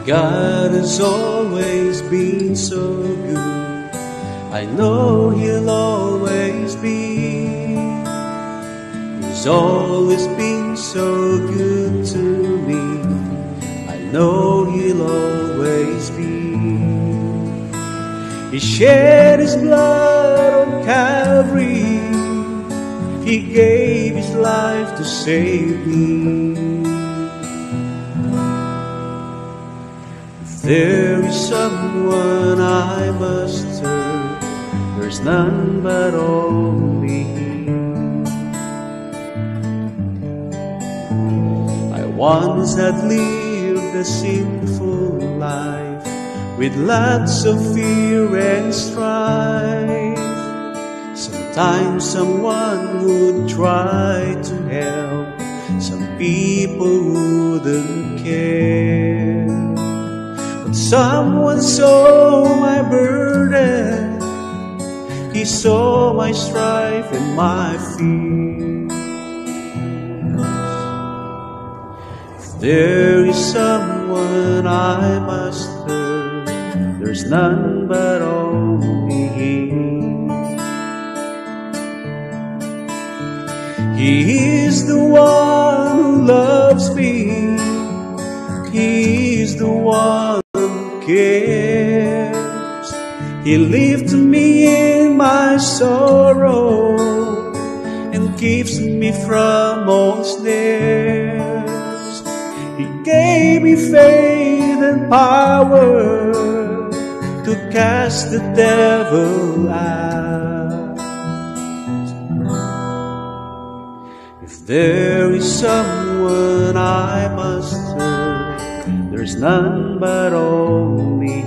God has always been so good. I know He'll always be. He's always been so good to me. I know He'll always be. He shed His blood on Calvary. He gave His life to save me. There is someone I must serve. There's none but only Him. I once had lived a sinful life with lots of fear and strife. Sometimes someone would try to help, some people wouldn't care. Someone saw my burden. He saw my strife and my fears. If there is someone I must serve, there's none but only Him. He is the one who loves me. He is the one cares. He lifts me in my sorrow and keeps me from all snares. He gave me faith and power to cast the devil out. If there is someone I must serve, there's none but only